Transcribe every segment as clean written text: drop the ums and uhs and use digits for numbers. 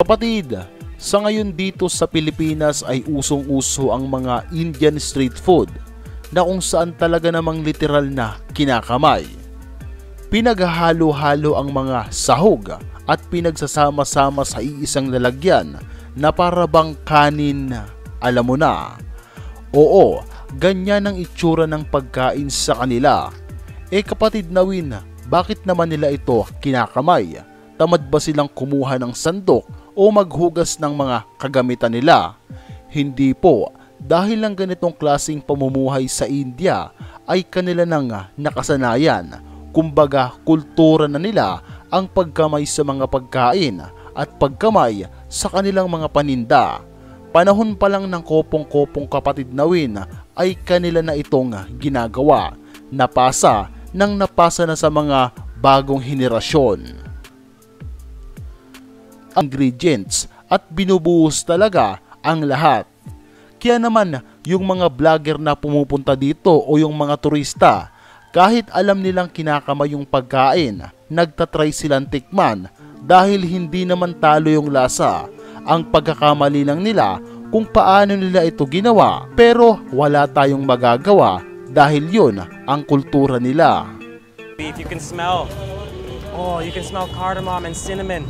Kapatid, sa ngayon dito sa Pilipinas ay usong-uso ang mga Indian street food na kung saan talaga namang literal na kinakamay. Pinaghahalo-halo ang mga sahog at pinagsasama-sama sa iisang lalagyan na para bang kanin, alam mo na. Oo, ganyan ang itsura ng pagkain sa kanila. Kapatid Nawin, bakit naman nila ito kinakamay? Tamad ba silang kumuha ng sandok o maghugas ng mga kagamitan nila? Hindi po, dahil lang ganitong klaseng pamumuhay sa India ay kanila nang nakasanayan. Kumbaga, kultura na nila ang pagkamay sa mga pagkain at pagkamay sa kanilang mga paninda. Panahon pa lang ng kopong-kopong Kapatid Nawin ay kanila na itong ginagawa. Napasa na sa mga bagong henerasyon. Ingredients at binubuhos talaga ang lahat. Kaya naman yung mga vlogger na pumupunta dito o yung mga turista, kahit alam nilang kinakamay yung pagkain, nagtatry silang tikman dahil hindi naman talo yung lasa. Ang pagkakamali lang nila kung paano nila ito ginawa, pero wala tayong magagawa dahil yun ang kultura nila. Beef, you can smell cardamom and cinnamon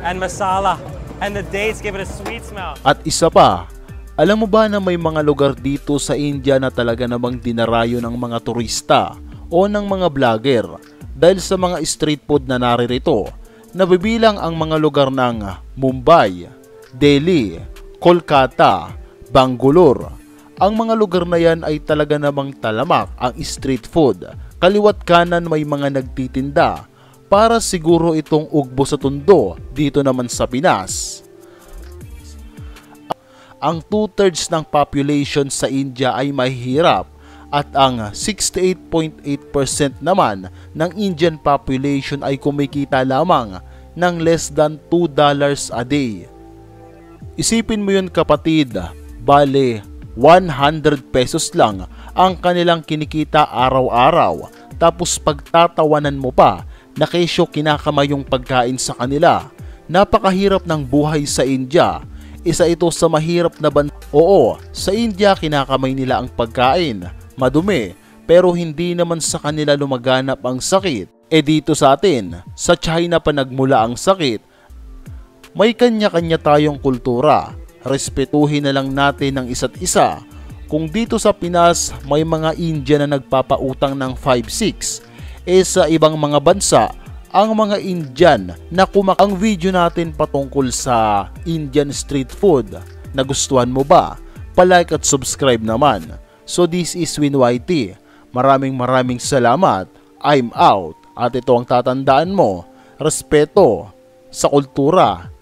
and masala, and the dates give it a sweet smell. At isa pa, alam mo ba na may mga lugar dito sa India na talaga namang dinarayo ng mga turista o ng mga vlogger dahil sa mga street food na naririto? Nabibilang ang mga lugar ng Mumbai, Delhi, Kolkata, Bangalore. Ang mga lugar na yan ay talaga namang talamak ang street food. Kaliwat kanan may mga nagtitinda para siguro itong ugbo sa tundo dito naman sa Pinas. Ang 2/3 ng population sa India ay mahihirap at ang 68.8% naman ng Indian population ay kumikita lamang ng less than $2 a day. Isipin mo yun kapatid, bale 100 pesos lang ang kanilang kinikita araw-araw, tapos pagtatawanan mo pa na kesyo kinakamay yung pagkain sa kanila. Napakahirap ng buhay sa India. Isa ito sa mahirap na bansa. Oo, sa India kinakamay nila ang pagkain, madumi, pero hindi naman sa kanila lumaganap ang sakit. Dito sa atin, sa China pa nagmula ang sakit. May kanya-kanya tayong kultura. Respetuhin na lang natin ang isa't isa. Kung dito sa Pinas may mga Indian na nagpapautang ng 5-6, sa ibang mga bansa ang mga Indian na ang video natin patungkol sa Indian street food. Nagustuhan mo ba? Pa-like at subscribe naman. So this is Win YT. Maraming salamat. I'm out. At ito ang tatandaan mo, respeto sa kultura.